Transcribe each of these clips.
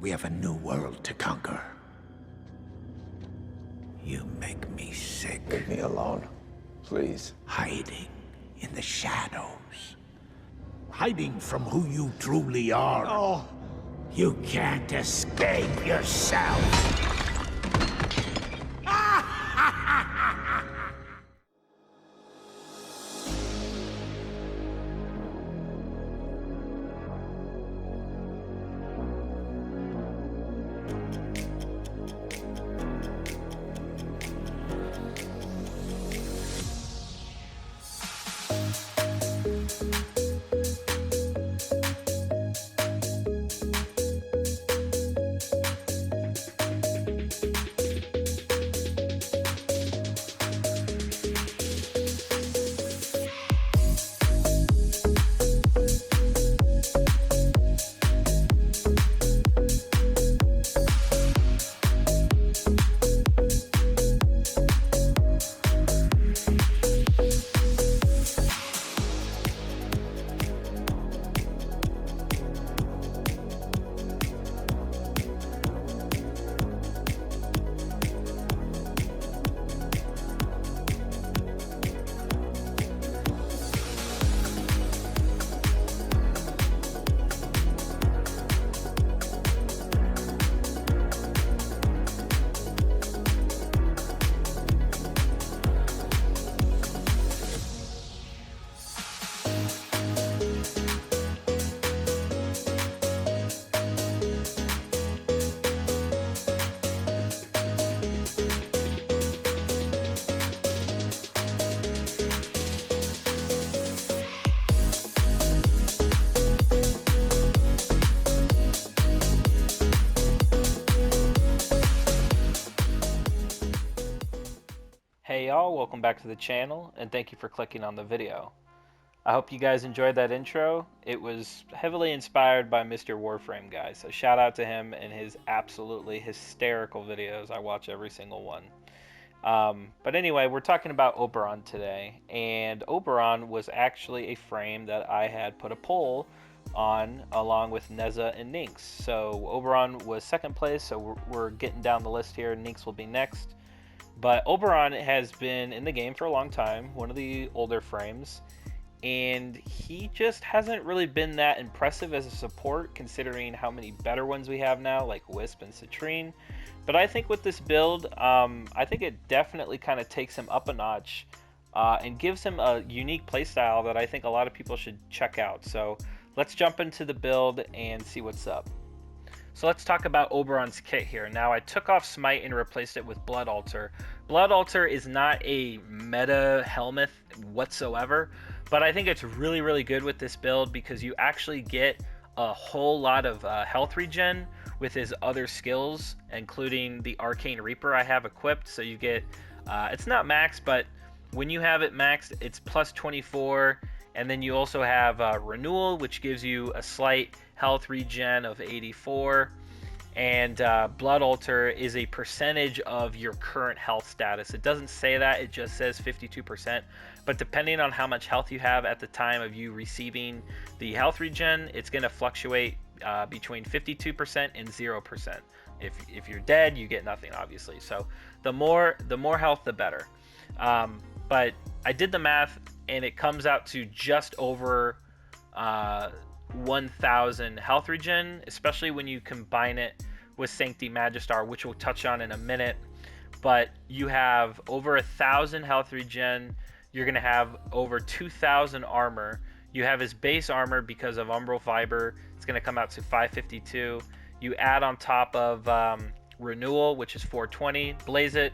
We have a new world to conquer. You make me sick. Leave me alone, please. Hiding in the shadows. Hiding from who you truly are. Oh. You can't escape yourself. Hey y'all, welcome back to the channel, and thank you for clicking on the video. I hope you guys enjoyed that intro. It was heavily inspired by Mr. Warframe, guys, so shout out to him and his absolutely hysterical videos. I watch every single one. But anyway, we're talking about Oberon today, and Oberon was actually a frame that I had put a poll on along with Neza and Ninx. So Oberon was second place, so we're getting down the list here. Ninx will be next. But Oberon has been in the game for a long time, one of the older frames, and he just hasn't really been that impressive as a support considering how many better ones we have now, like Wisp and Citrine. But I think with this build, I think it definitely kind of takes him up a notch and gives him a unique playstyle that I think a lot of people should check out. So let's jump into the build and see what's up. So let's talk about Oberon's kit here. Now I took off Smite and replaced it with Blood Altar. Blood Altar is not a meta helmet whatsoever, but I think it's really, really good with this build because you actually get a whole lot of health regen with his other skills, including the Arcane Reaper I have equipped. So you get, it's not maxed, but when you have it maxed, it's plus 24. And then you also have Renewal, which gives you a slight health regen of 84. And Blood Altar is a percentage of your current health status. It doesn't say that, it just says 52%. But depending on how much health you have at the time of you receiving the health regen, it's going to fluctuate between 52% and 0%. If you're dead, you get nothing, obviously. So the more health, the better. But I did the math, and it comes out to just over 1,000 health regen, especially when you combine it with Sancti Magistar, which we'll touch on in a minute. But you have over 1,000 health regen. You're going to have over 2,000 armor. You have his base armor because of Umbral Fiber. It's going to come out to 552. You add on top of Renewal, which is 420, Blaze It,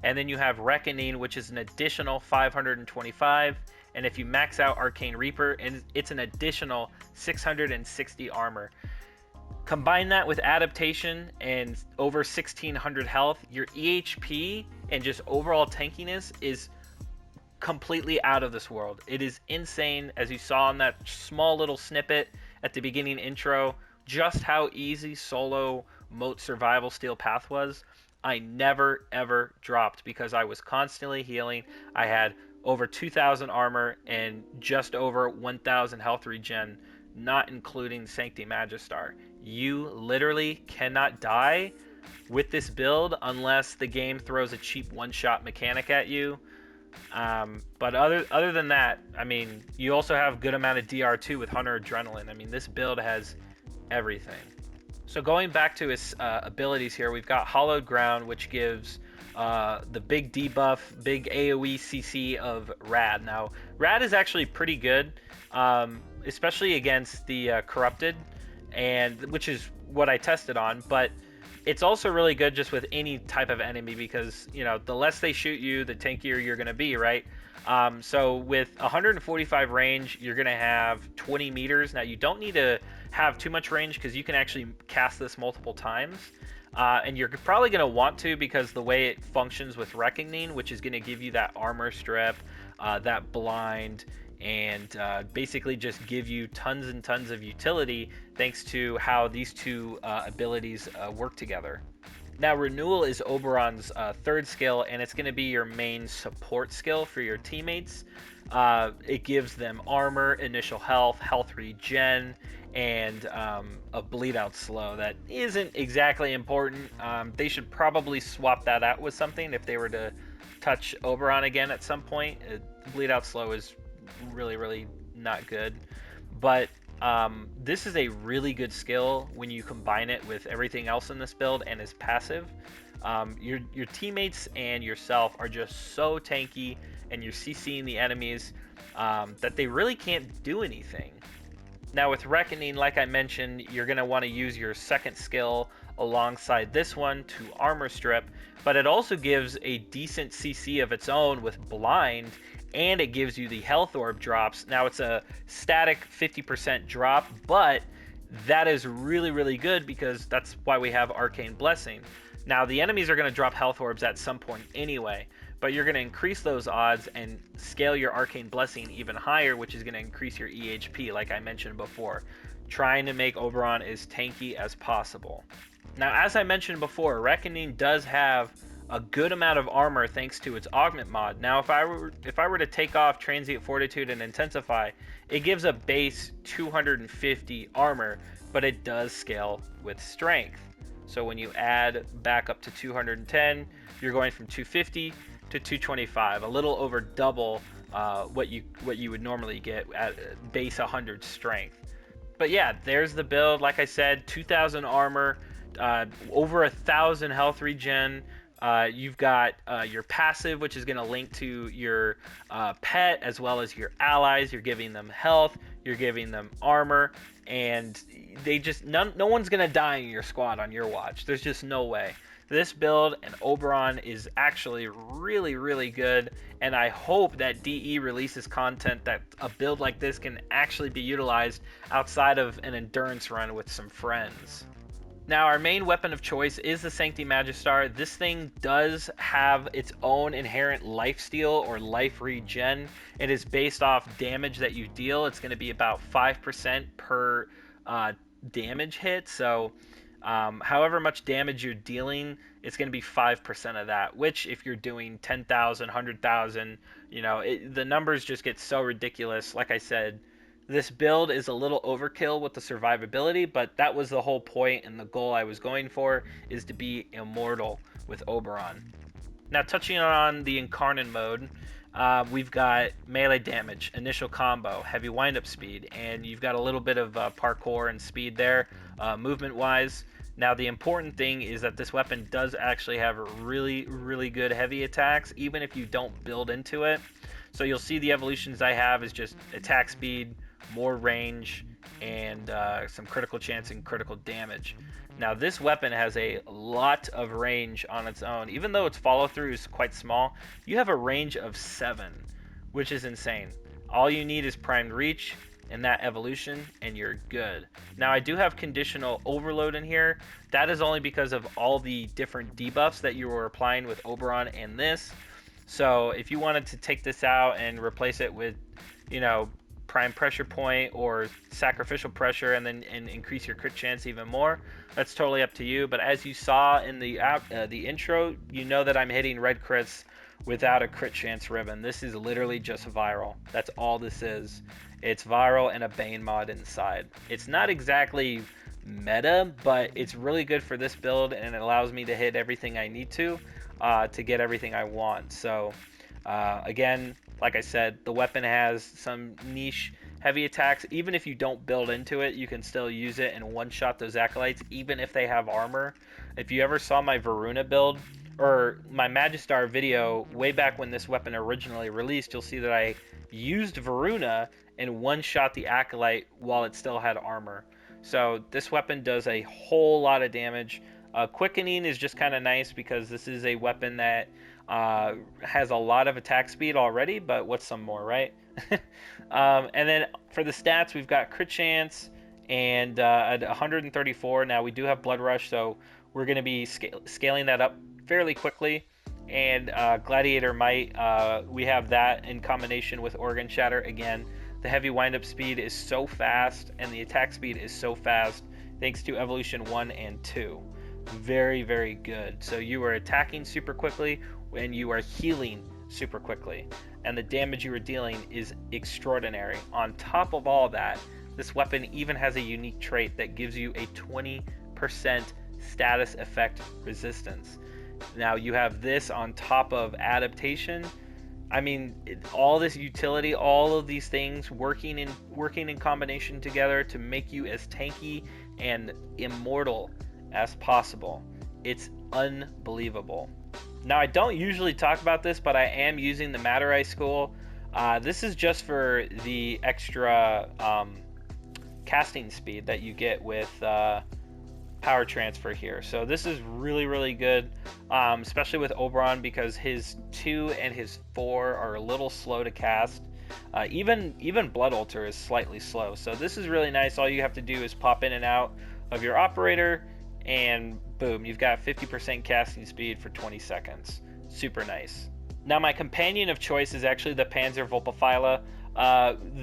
and then you have Reckoning, which is an additional 525. And if you max out Arcane Reaper, and it's an additional 660 armor. Combine that with Adaptation and over 1,600 health, your EHP and just overall tankiness is completely out of this world. It is insane, as you saw in that small little snippet at the beginning intro, just how easy solo Moat Survival Steel Path was. I never ever dropped because I was constantly healing. I had over 2,000 armor and just over 1,000 health regen, not including Sancti Magistar. You literally cannot die with this build unless the game throws a cheap one-shot mechanic at you. But other than that, I mean, you also have good amount of DR2 with Hunter Adrenaline. I mean, this build has everything. So going back to his abilities here, we've got Hallowed Ground, which gives the big debuff, big AoE CC of Rad. Now, Rad is actually pretty good, especially against the Corrupted, and which is what I tested on, but it's also really good just with any type of enemy because, you know, the less they shoot you, the tankier you're going to be, right? So with 145 range, you're going to have 20 meters. Now, you don't need to have too much range because you can actually cast this multiple times. And you're probably going to want to because the way it functions with Reckoning, which is going to give you that armor strip, that blind, and basically just give you tons and tons of utility thanks to how these two abilities work together. Now, Renewal is Oberon's third skill, and it's going to be your main support skill for your teammates. It gives them armor, initial health, health regen, and a bleed out slow. That isn't exactly important. They should probably swap that out with something if they were to touch Oberon again at some point. Bleed out slow is really not good, but this is a really good skill when you combine it with everything else in this build and is passive. Your teammates and yourself are just so tanky, and you're CCing the enemies that they really can't do anything. Now with Reckoning, like I mentioned, you're going to want to use your second skill alongside this one to armor strip, but it also gives a decent CC of its own with blind, and it gives you the health orb drops. Now it's a static 50% drop, but that is really good because that's why we have Arcane Blessing. Now the enemies are going to drop health orbs at some point anyway, but you're going to increase those odds and scale your Arcane Blessing even higher, which is going to increase your EHP like I mentioned before, trying to make Oberon as tanky as possible. Now, as I mentioned before, Reckoning does have a good amount of armor thanks to its augment mod. Now, if I were to take off Transient Fortitude and Intensify, it gives a base 250 armor, but it does scale with strength. So when you add back up to 210, you're going from 250 to 225, a little over double what you would normally get at base 100 strength. But yeah, there's the build. Like I said, 2,000 armor, over 1,000 health regen. You've got your passive, which is going to link to your pet as well as your allies. You're giving them health, you're giving them armor, and they just no one's going to die in your squad on your watch. There's just no way. This build and Oberon is actually really good, and I hope that DE releases content that a build like this can actually be utilized outside of an endurance run with some friends. Now, our main weapon of choice is the Sancti Magistar. This thing does have its own inherent lifesteal or life regen. It is based off damage that you deal. It's going to be about 5% per damage hit. So however much damage you're dealing, it's going to be 5% of that, which if you're doing 10,000, 100,000, you know, the numbers just get so ridiculous. Like I said, this build is a little overkill with the survivability, but that was the whole point and the goal I was going for, is to be immortal with Oberon. Now, touching on the Incarnate mode, we've got melee damage, initial combo, heavy wind-up speed, and you've got a little bit of parkour and speed there, movement-wise. Now, the important thing is that this weapon does actually have really good heavy attacks, even if you don't build into it. So you'll see the evolutions I have is just attack speed, more range, and some critical chance and critical damage. Now, this weapon has a lot of range on its own. Even though its follow-through is quite small, you have a range of 7, which is insane. All you need is primed reach and that evolution, and you're good. Now, I do have conditional overload in here. That is only because of all the different debuffs that you were applying with Oberon and this. So if you wanted to take this out and replace it with, you know, prime pressure point or sacrificial pressure and then increase your crit chance even more, that's totally up to you. But as you saw in the intro, you know that I'm hitting red crits without a crit chance ribbon. This is literally just viral. That's all this is. It's viral and a Bane mod inside. It's not exactly meta, but it's really good for this build, and it allows me to hit everything I need to get everything I want. So again, like I said, the weapon has some niche heavy attacks. Even if you don't build into it, you can still use it and one-shot those acolytes, even if they have armor. If you ever saw my Varuna build or my Magistar video way back when this weapon originally released, you'll see that I used Varuna and one-shot the acolyte while it still had armor. So this weapon does a whole lot of damage. Quickening is just kind of nice because this is a weapon that has a lot of attack speed already, but what's some more, right? And then for the stats, we've got crit chance and at 134. Now we do have blood rush, so we're going to be scaling that up fairly quickly. And gladiator might, we have that in combination with organ shatter. Again, the heavy windup speed is so fast and the attack speed is so fast thanks to evolution 1 and 2. Very, very good. So you are attacking super quickly and you are healing super quickly, and the damage you are dealing is extraordinary. On top of all that, this weapon even has a unique trait that gives you a 20% status effect resistance. Now you have this on top of adaptation. I mean, all this utility, all of these things working in combination together to make you as tanky and immortal as possible. It's unbelievable. Now, I don't usually talk about this, but I am using the Matter Eye School. This is just for the extra casting speed that you get with power transfer here. So this is really, really good, especially with Oberon, because his 2 and his 4 are a little slow to cast. Even Blood Altar is slightly slow. So this is really nice. All you have to do is pop in and out of your operator, and boom, you've got 50% casting speed for 20 seconds. Super nice. Now my companion of choice is actually the Panzer Vulpaphyla.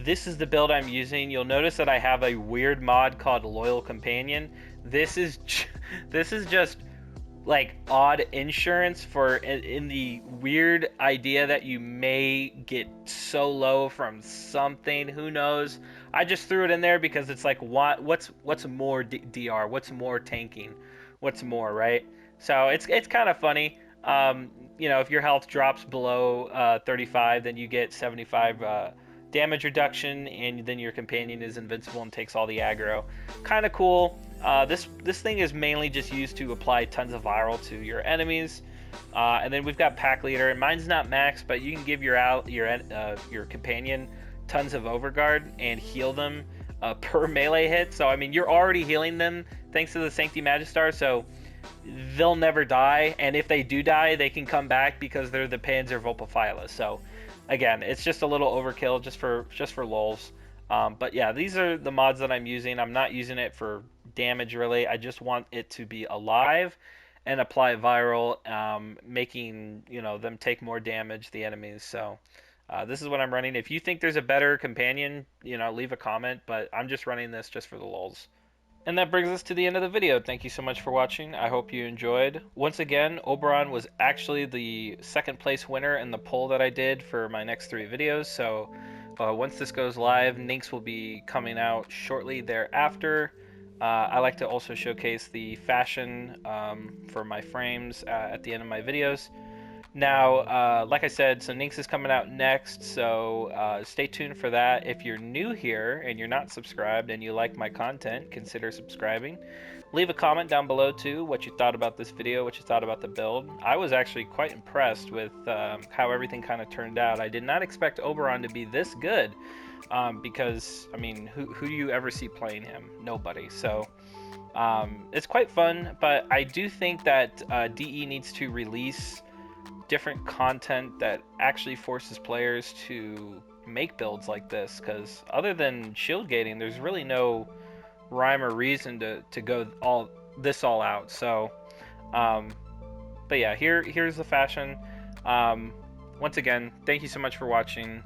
This is the build I'm using. You'll notice that I have a weird mod called Loyal Companion. This is just like odd insurance for in the weird idea that you may get so low from something. Who knows? I just threw it in there because it's like, what's more DR? What's more tanking? What's more, right? So it's kind of funny. You know, if your health drops below 35, then you get 75 damage reduction, and then your companion is invincible and takes all the aggro. Kind of cool. This thing is mainly just used to apply tons of viral to your enemies. And then we've got Pack Leader. Mine's not max, but you can give your companion tons of overguard and heal them per melee hit. So I mean, you're already healing them thanks to the Sancti Magistar, so they'll never die. And if they do die, they can come back because they're the Panzer Vulpaphyla. So again, it's just a little overkill just for lols. But yeah, these are the mods that I'm using. I'm not using it for damage really. I just want it to be alive and apply viral, making them take more damage, the enemies. So this is what I'm running. If you think there's a better companion, leave a comment, but I'm just running this just for the lulz. And that brings us to the end of the video. Thank you so much for watching. I hope you enjoyed. Once again, Oberon was actually the second place winner in the poll that I did for my next 3 videos. So once this goes live, Ninx will be coming out shortly thereafter. I like to also showcase the fashion for my frames at the end of my videos. Now, like I said, so Ninx is coming out next, so stay tuned for that. If you're new here and you're not subscribed and you like my content, consider subscribing. Leave a comment down below too, what you thought about this video, what you thought about the build. I was actually quite impressed with how everything kind of turned out. I did not expect Oberon to be this good, because, I mean, who do you ever see playing him? Nobody. So it's quite fun, but I do think that DE needs to release different content that actually forces players to make builds like this, because other than shield gating, there's really no rhyme or reason to go all out. So but yeah, here's the fashion. Once again, thank you so much for watching.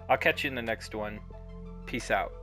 I'll catch you in the next one. Peace out.